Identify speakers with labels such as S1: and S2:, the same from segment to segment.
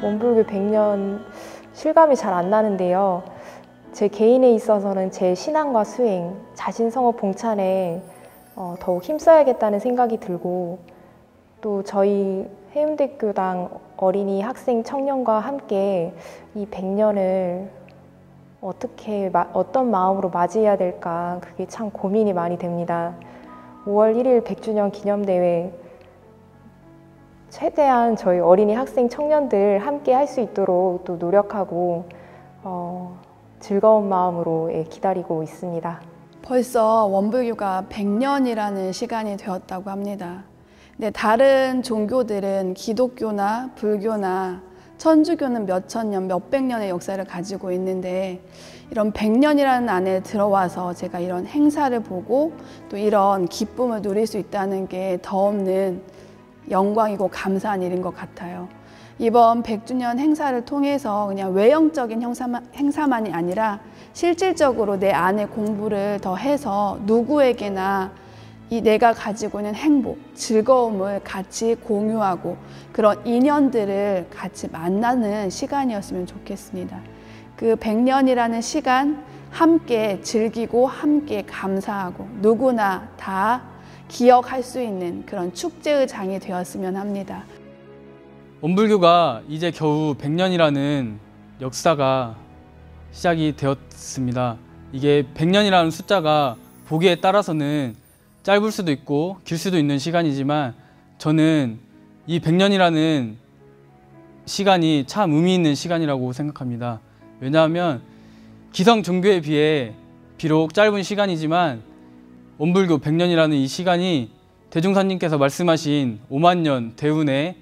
S1: 원불교 100년 실감이 잘 안 나는데요. 제 개인에 있어서는 제 신앙과 수행, 자신 성업 봉찬에 더욱 힘써야겠다는 생각이 들고, 또 저희 해운대교당 어린이, 학생, 청년과 함께 이 100년을 어떤 마음으로 맞이해야 될까, 그게 참 고민이 많이 됩니다. 5월 1일 100주년 기념대회, 최대한 저희 어린이, 학생, 청년들 함께 할 수 있도록 또 노력하고 즐거운 마음으로 기다리고 있습니다.
S2: 벌써 원불교가 100년이라는 시간이 되었다고 합니다. 근데 다른 종교들은 기독교나 불교나 천주교는 몇천 년, 몇백 년의 역사를 가지고 있는데, 이런 100년이라는 안에 들어와서 제가 이런 행사를 보고 또 이런 기쁨을 누릴 수 있다는 게 더 없는 영광이고 감사한 일인 것 같아요. 이번 100주년 행사를 통해서 그냥 외형적인 행사만이 아니라 실질적으로 내 안의 공부를 더 해서 누구에게나 이 내가 가지고 있는 행복, 즐거움을 같이 공유하고 그런 인연들을 같이 만나는 시간이었으면 좋겠습니다. 그 100년이라는 시간 함께 즐기고 함께 감사하고 누구나 다 기억할 수 있는 그런 축제의 장이 되었으면 합니다.
S3: 원불교가 이제 겨우 100년이라는 역사가 시작이 되었습니다. 이게 100년이라는 숫자가 보기에 따라서는 짧을 수도 있고 길 수도 있는 시간이지만, 저는 이 100년이라는 시간이 참 의미 있는 시간이라고 생각합니다. 왜냐하면 기성 종교에 비해 비록 짧은 시간이지만 원불교 100년이라는 이 시간이 대중사님께서 말씀하신 5만 년 대운의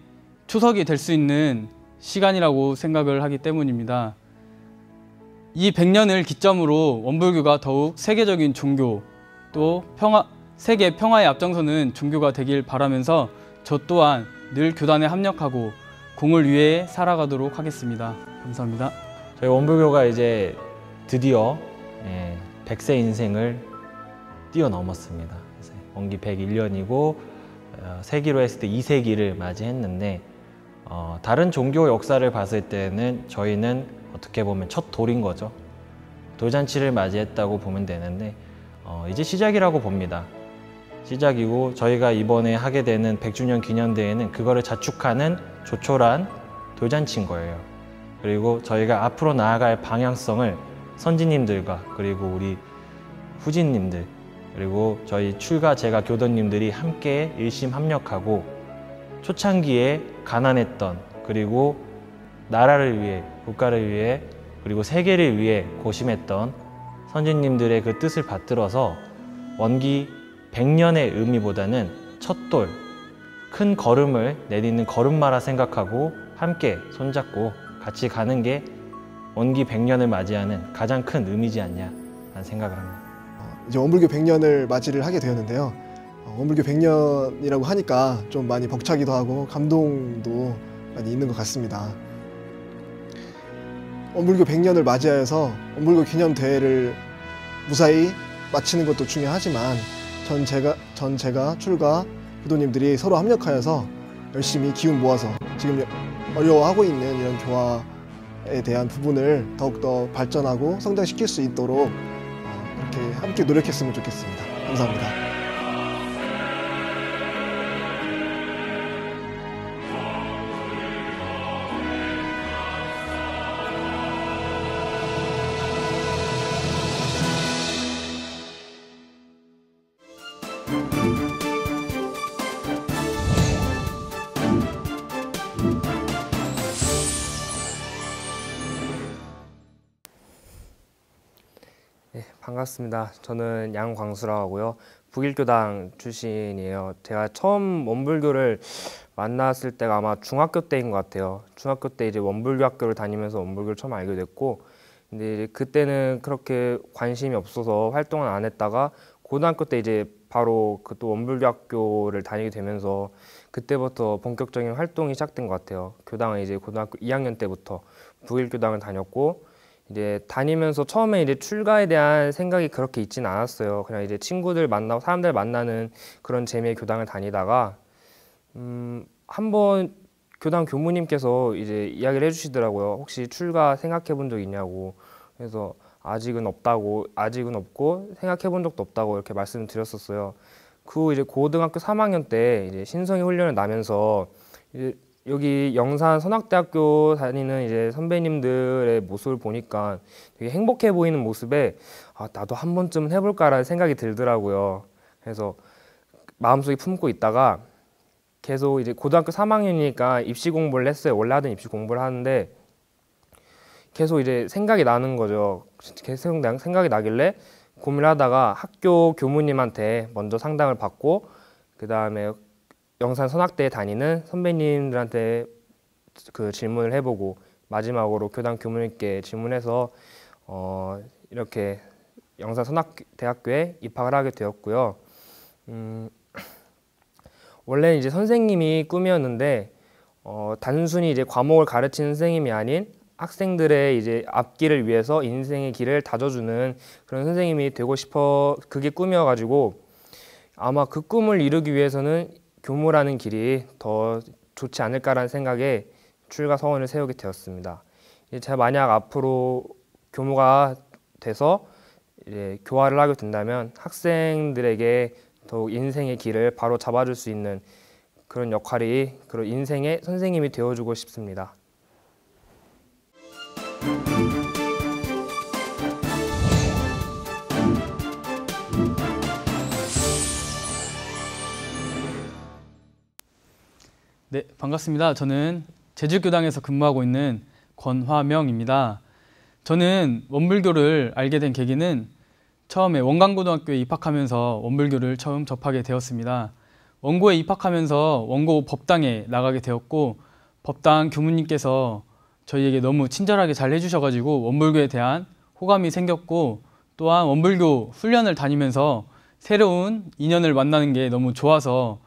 S3: 초석이 될 수 있는 시간이라고 생각을 하기 때문입니다. 이 100년을 기점으로 원불교가 더욱 세계적인 종교, 또 세계 평화에 앞장서는 종교가 되길 바라면서 저 또한 늘 교단에 합력하고 공을 위해 살아가도록 하겠습니다. 감사합니다.
S4: 저희 원불교가 이제 드디어 100세 인생을 뛰어넘었습니다. 원기 101년이고 세기로 했을 때 2세기를 맞이했는데, 다른 종교 역사를 봤을 때는 저희는 어떻게 보면 첫 돌인 거죠. 돌잔치를 맞이했다고 보면 되는데 이제 시작이라고 봅니다. 시작이고, 저희가 이번에 하게 되는 100주년 기념대회는 그거를 자축하는 조촐한 돌잔치인 거예요. 그리고 저희가 앞으로 나아갈 방향성을 선지님들과 그리고 우리 후진님들, 그리고 저희 출가 제가 교도님들이 함께 일심합력하고 초창기에 가난했던, 그리고 나라를 위해, 국가를 위해, 그리고 세계를 위해 고심했던 선지님들의 그 뜻을 받들어서 원기 100년의 의미보다는 첫돌, 큰 걸음을 내딛는 걸음마라 생각하고 함께 손잡고 같이 가는 게 원기 100년을 맞이하는 가장 큰 의미지 않냐 라는 생각을 합니다.
S5: 이제 원불교 100년을 맞이를 하게 되었는데요. 원불교 100년이라고 하니까 좀 많이 벅차기도 하고 감동도 많이 있는 것 같습니다. 원불교 100년을 맞이하여서 원불교 기념대회를 무사히 마치는 것도 중요하지만 전 제가 출가 교도님들이 서로 합력하여서 열심히 기운 모아서 지금 어려워하고 있는 이런 교화에 대한 부분을 더욱더 발전하고 성장시킬 수 있도록 이렇게 함께 노력했으면 좋겠습니다. 감사합니다.
S6: 네, 반갑습니다. 저는 양광수라고 하고요. 북일교당 출신이에요. 제가 처음 원불교를 만났을 때가 아마 중학교 때인 것 같아요. 중학교 때 이제 원불교 학교를 다니면서 원불교를 처음 알게 됐고, 근데 이제 그때는 그렇게 관심이 없어서 활동을 안 했다가 고등학교 때 이제 바로 그 또 원불교 학교를 다니게 되면서 그때부터 본격적인 활동이 시작된 것 같아요. 교당은 이제 고등학교 2학년 때부터 북일교당을 다녔고, 이제 다니면서 처음에 이제 출가에 대한 생각이 그렇게 있진 않았어요. 그냥 이제 친구들 만나고 사람들 만나는 그런 재미의 교당을 다니다가 한번 교당 교무님께서 이제 이야기를 해주시더라고요. 혹시 출가 생각해 본 적 있냐고. 그래서 아직은 없고 생각해 본 적도 없다고 이렇게 말씀을 드렸었어요. 그 후 이제 고등학교 3학년 때 이제 신성의 훈련을 나면서 이제 여기 영산 선악대학교 다니는 이제 선배님들의 모습을 보니까 되게 행복해 보이는 모습에 나도 한 번쯤은 해볼까라는 생각이 들더라고요. 그래서 마음속에 품고 있다가 계속 이제 고등학교 3학년이니까 입시 공부를 했어요. 원래 하던 입시 공부를 하는데 계속 이제 생각이 나는 거죠. 계속 생각이 나길래 고민을 하다가 학교 교무님한테 먼저 상담을 받고 그 다음에 영산 선악대에 다니는 선배님들한테 그 질문을 해보고 마지막으로 교당 교무님께 질문해서 이렇게 영산 선악대학교에 입학을 하게 되었고요. 원래 이제 선생님이 꿈이었는데 단순히 이제 과목을 가르치는 선생님이 아닌 학생들의 이제 앞길을 위해서 인생의 길을 다져주는 그런 선생님이 되고 싶어 그게 꿈이어가지고 아마 그 꿈을 이루기 위해서는 교무라는 길이 더 좋지 않을까라는 생각에 출가 서원을 세우게 되었습니다. 제가 만약 앞으로 교무가 돼서 이제 교화를 하게 된다면 학생들에게 더욱 인생의 길을 바로 잡아줄 수 있는 그런 역할이 그런 인생의 선생님이 되어주고 싶습니다.
S3: 네, 반갑습니다. 저는 제주교당에서 근무하고 있는 권화명입니다. 저는 원불교를 알게 된 계기는 처음에 원광고등학교에 입학하면서 원불교를 처음 접하게 되었습니다. 원고에 입학하면서 원고 법당에 나가게 되었고 법당 교무님께서 저희에게 너무 친절하게 잘 해주셔가지고 원불교에 대한 호감이 생겼고 또한 원불교 훈련을 다니면서 새로운 인연을 만나는 게 너무 좋아서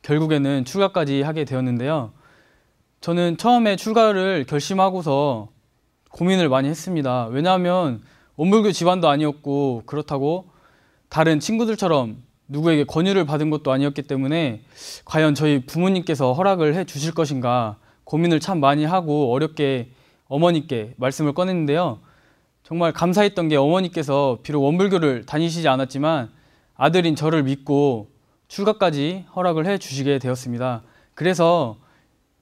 S3: 결국에는 출가까지 하게 되었는데요. 저는 처음에 출가를 결심하고서 고민을 많이 했습니다. 왜냐하면 원불교 집안도 아니었고 그렇다고 다른 친구들처럼 누구에게 권유를 받은 것도 아니었기 때문에 과연 저희 부모님께서 허락을 해 주실 것인가 고민을 참 많이 하고 어렵게 어머니께 말씀을 꺼냈는데요. 정말 감사했던 게 어머니께서 비록 원불교를 다니시지 않았지만 아들인 저를 믿고 출가까지 허락을 해 주시게 되었습니다. 그래서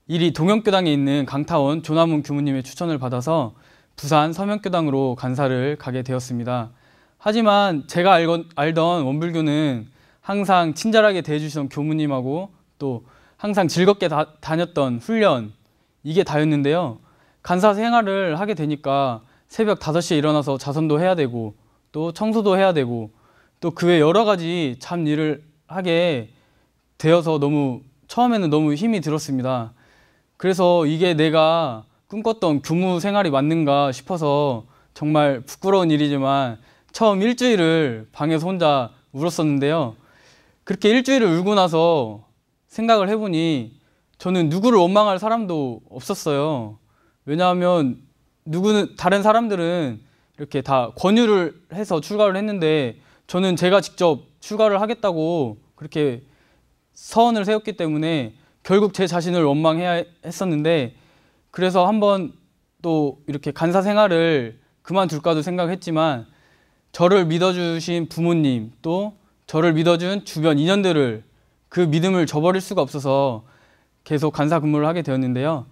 S3: 이리 동영교당에 있는 강타원 조남훈 교무님의 추천을 받아서 부산 서명교당으로 간사를 가게 되었습니다. 하지만 제가 알던 원불교는 항상 친절하게 대해주시던 교무님하고 또 항상 즐겁게 다녔던 훈련 이게 다였는데요. 간사 생활을 하게 되니까 새벽 5시에 일어나서 자선도 해야 되고 또 청소도 해야 되고 또 그 외 여러 가지 잡일을 하게 되어서 처음에는 너무 힘이 들었습니다. 그래서 이게 내가 꿈꿨던 교무 생활이 맞는가 싶어서 정말 부끄러운 일이지만 처음 일주일을 방에서 혼자 울었었는데요. 그렇게 일주일을 울고 나서 생각을 해보니 저는 누구를 원망할 사람도 없었어요. 왜냐하면 다른 사람들은 이렇게 다 권유를 해서 출가를 했는데 저는 제가 직접 출가를 하겠다고 그렇게 서원을 세웠기 때문에 결국 제 자신을 원망해야 했었는데 그래서 한번 또 이렇게 간사 생활을 그만둘까도 생각했지만 저를 믿어주신 부모님 또 저를 믿어준 주변 인연들을 그 믿음을 저버릴 수가 없어서 계속 간사 근무를 하게 되었는데요.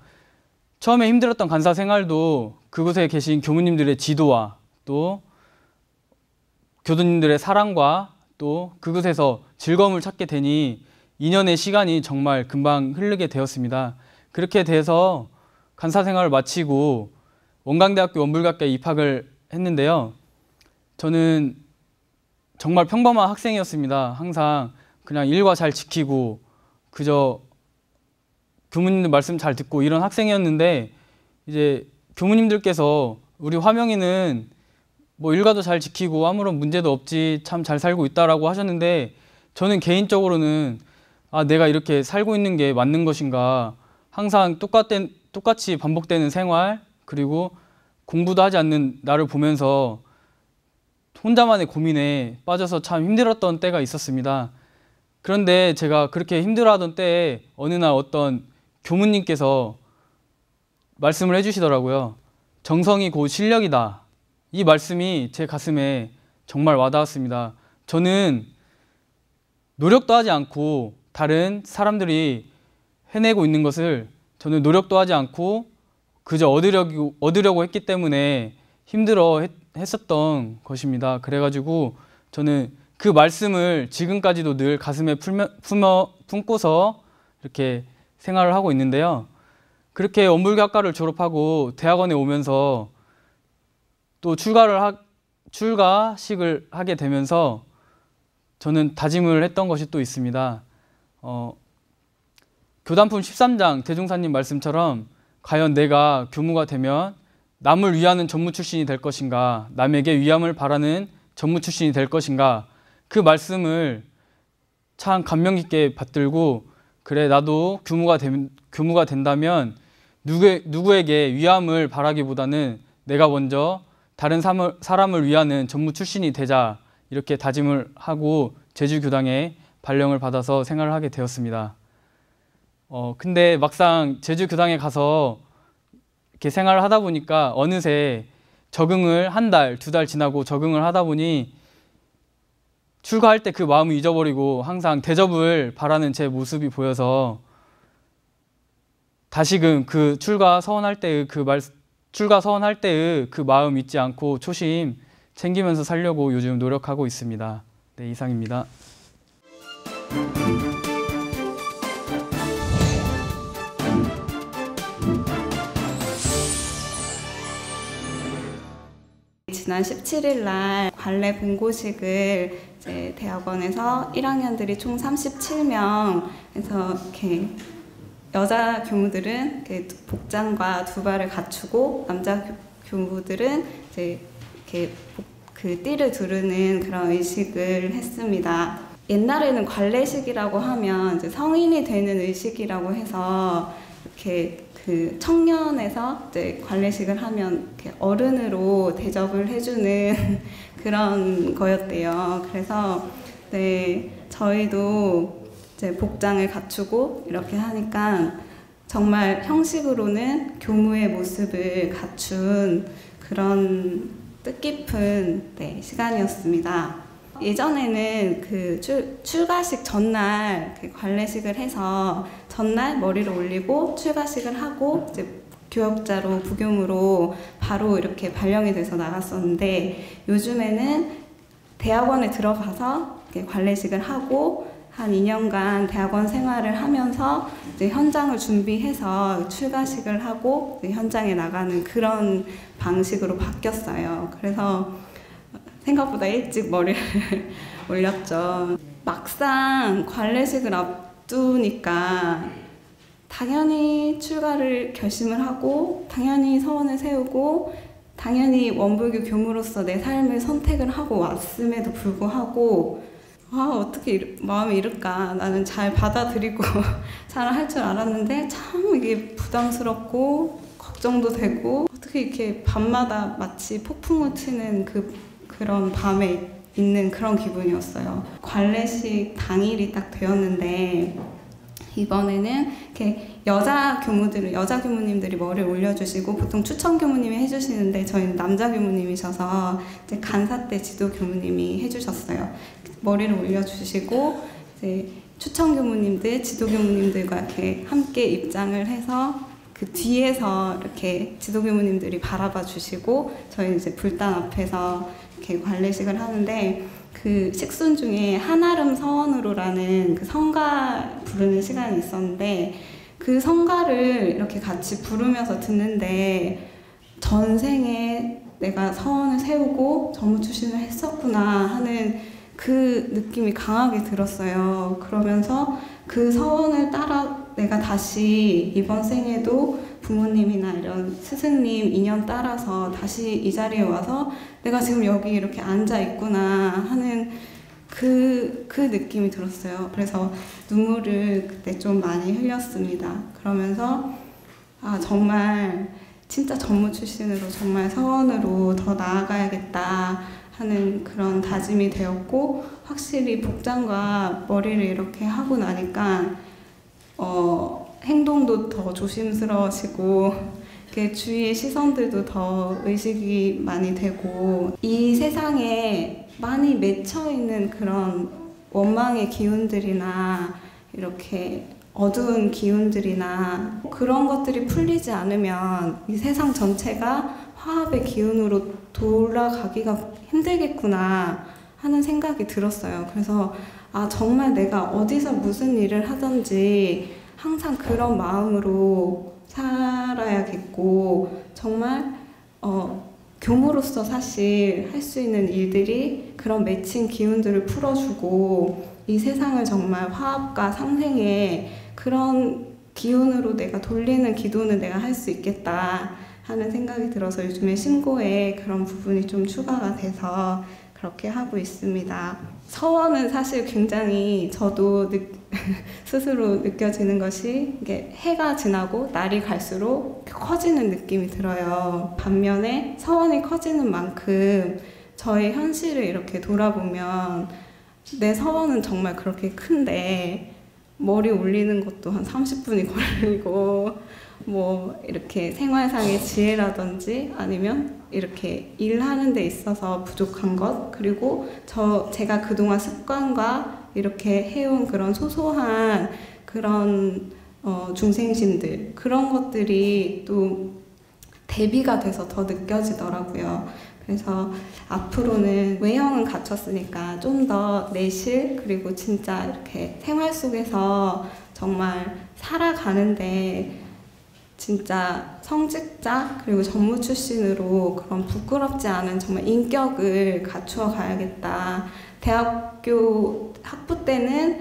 S3: 처음에 힘들었던 간사 생활도 그곳에 계신 교무님들의 지도와 또 교도님들의 사랑과 또 그곳에서 즐거움을 찾게 되니 2년의 시간이 정말 금방 흐르게 되었습니다. 그렇게 돼서 간사 생활을 마치고 원광대학교 원불교학과에 입학을 했는데요. 저는 정말 평범한 학생이었습니다. 항상 그냥 일과 잘 지키고 그저 교무님들 말씀 잘 듣고 이런 학생이었는데 이제 교무님들께서 우리 화명이는 뭐 일과도 잘 지키고 아무런 문제도 없지 참 잘 살고 있다라고 하셨는데 저는 개인적으로는 내가 이렇게 살고 있는 게 맞는 것인가 항상 똑같이 반복되는 생활 그리고 공부도 하지 않는 나를 보면서 혼자만의 고민에 빠져서 참 힘들었던 때가 있었습니다. 그런데 제가 그렇게 힘들어하던 때에 어느 날 어떤 교무님께서 말씀을 해주시더라고요. 정성이 곧 실력이다. 이 말씀이 제 가슴에 정말 와닿았습니다. 저는 노력도 하지 않고 다른 사람들이 해내고 있는 것을 저는 노력도 하지 않고 그저 얻으려고 했기 때문에 힘들어 했었던 것입니다. 그래가지고 저는 그 말씀을 지금까지도 늘 가슴에 품고서 이렇게 생활을 하고 있는데요. 그렇게 원불교학과를 졸업하고 대학원에 오면서 또 출가식을 하게 되면서 저는 다짐을 했던 것이 또 있습니다. 교단품 13장 대종사님 말씀처럼 과연 내가 교무가 되면 남을 위하는 전무 출신이 될 것인가, 남에게 위함을 바라는 전무 출신이 될 것인가, 그 말씀을 참 감명 깊게 받들고, 그래 나도 교무가 된다면 누구에게 위함을 바라기보다는 내가 먼저 다른 사람을 위하는 전무 출신이 되자, 이렇게 다짐을 하고 제주교당에 발령을 받아서 생활을 하게 되었습니다. 근데 막상 제주교당에 가서 이렇게 생활을 하다 보니까 어느새 적응을 한 달, 2달 지나고 적응을 하다 보니 출가할 때 그 마음을 잊어버리고 항상 대접을 바라는 제 모습이 보여서 다시금 그 출가 서원할 때의 그 마음 잊지 않고 초심 챙기면서 살려고 요즘 노력하고 있습니다. 네, 이상입니다.
S7: 지난 17일 날 관례 본고식을 이제 대학원에서 1학년들이 총 37명에서 이렇게 여자 교무들은 이렇게 복장과 두발을 갖추고 남자 교무들은 이제 이렇게 그 띠를 두르는 그런 의식을 했습니다. 옛날에는 관례식이라고 하면 이제 성인이 되는 의식이라고 해서 이렇게 그 청년에서 이제 관례식을 하면 이렇게 어른으로 대접을 해주는 그런 거였대요. 그래서 네, 저희도 이제 복장을 갖추고 이렇게 하니까 정말 형식으로는 교무의 모습을 갖춘 그런 뜻깊은 네, 시간이었습니다. 예전에는 그 출가식 전날 관례식을 해서 전날 머리를 올리고 출가식을 하고 이제 교역자로 부교무로 바로 이렇게 발령이 돼서 나갔었는데, 요즘에는 대학원에 들어가서 이렇게 관례식을 하고 한 2년간 대학원 생활을 하면서 이제 현장을 준비해서 출가식을 하고 현장에 나가는 그런 방식으로 바뀌었어요. 그래서 생각보다 일찍 머리를 올렸죠. 막상 관례식을 앞두니까 당연히 출가를 결심을 하고 당연히 서원을 세우고 당연히 원불교 교무로서 내 삶을 선택을 하고 왔음에도 불구하고 어떻게 마음이 이럴까, 나는 잘 받아들이고 잘 할 줄 알았는데 참 이게 부담스럽고 걱정도 되고, 어떻게 이렇게 밤마다 마치 폭풍을 치는 그런 밤에 있는 그런 기분이었어요. 관례식 당일이 딱 되었는데 이번에는 이렇게 여자 교무님들이 머리를 올려주시고, 보통 추천 교무님이 해주시는데 저희는 남자 교무님이셔서 이제 간사 때 지도 교무님이 해주셨어요. 머리를 올려주시고 이제 추천 교무님들, 지도 교무님들과 이렇게 함께 입장을 해서 그 뒤에서 이렇게 지도 교무님들이 바라봐 주시고 저희는 이제 불단 앞에서 이렇게 관례식을 하는데, 그 식순 중에 한아름 서원으로라는 그 성가 부르는 시간이 있었는데 그 성가를 이렇게 같이 부르면서 듣는데 전생에 내가 서원을 세우고 전무 출신을 했었구나 하는 그 느낌이 강하게 들었어요. 그러면서 그 서원을 따라 내가 다시 이번 생에도 부모님이나 이런 스승님 인연 따라서 다시 이 자리에 와서 내가 지금 여기 이렇게 앉아 있구나 하는 그 느낌이 들었어요. 그래서 눈물을 그때 좀 많이 흘렸습니다. 그러면서 정말 진짜 전무 출신으로 정말 서원으로 더 나아가야겠다 하는 그런 다짐이 되었고, 확실히 복장과 머리를 이렇게 하고 나니까 행동도 더 조심스러워지고 이렇게 주위의 시선들도 더 의식이 많이 되고 이 세상에 많이 맺혀 있는 그런 원망의 기운들이나 이렇게 어두운 기운들이나 그런 것들이 풀리지 않으면 이 세상 전체가 화합의 기운으로 돌아가기가 힘들겠구나 하는 생각이 들었어요. 그래서 정말 내가 어디서 무슨 일을 하든지 항상 그런 마음으로 살아야겠고 정말 교무로서 사실 할 수 있는 일들이 그런 맺힌 기운들을 풀어주고 이 세상을 정말 화합과 상생의 그런 기운으로 내가 돌리는 기도는 내가 할 수 있겠다 하는 생각이 들어서 요즘에 신고에 그런 부분이 좀 추가가 돼서 그렇게 하고 있습니다. 서원은 사실 굉장히 저도 스스로 느껴지는 것이 이게 해가 지나고 날이 갈수록 커지는 느낌이 들어요. 반면에 서원이 커지는 만큼 저의 현실을 이렇게 돌아보면 내 서원은 정말 그렇게 큰데 머리 올리는 것도 한 30분이 걸리고 뭐 이렇게 생활상의 지혜라든지 아니면 이렇게 일하는 데 있어서 부족한 것 그리고 제가 그동안 습관과 이렇게 해온 그런 소소한 그런 중생심들 그런 것들이 또 대비가 돼서 더 느껴지더라고요. 그래서 앞으로는 외형은 갖췄으니까 좀 더 내실 그리고 진짜 이렇게 생활 속에서 정말 살아가는데 진짜 성직자 그리고 전무 출신으로 그런 부끄럽지 않은 정말 인격을 갖추어 가야겠다. 대학교 학부 때는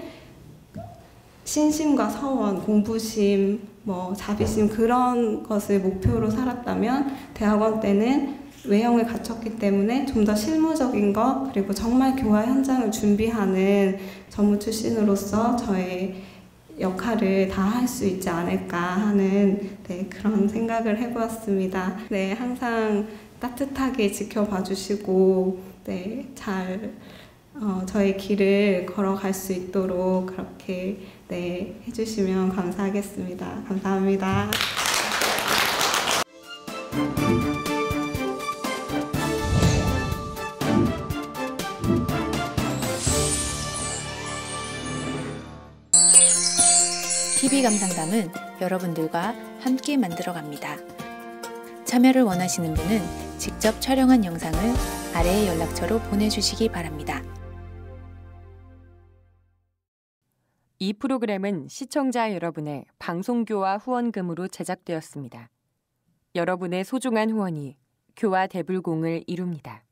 S7: 신심과 서원, 공부심, 뭐 자비심 그런 것을 목표로 살았다면 대학원 때는 외형을 갖췄기 때문에 좀 더 실무적인 것 그리고 정말 교화 현장을 준비하는 전무 출신으로서 저의 역할을 다 할 수 있지 않을까 하는 그런 생각을 해보았습니다. 네, 항상 따뜻하게 지켜봐 주시고 잘 저의 길을 걸어갈 수 있도록 그렇게 해주시면 감사하겠습니다. 감사합니다.
S8: TV 감상담은 여러분들과 함께 만들어갑니다. 참여를 원하시는 분은 직접 촬영한 영상을 아래의 연락처로 보내주시기 바랍니다.
S9: 이 프로그램은 시청자 여러분의 방송교화 후원금으로 제작되었습니다. 여러분의 소중한 후원이 교화 대불공을 이룹니다.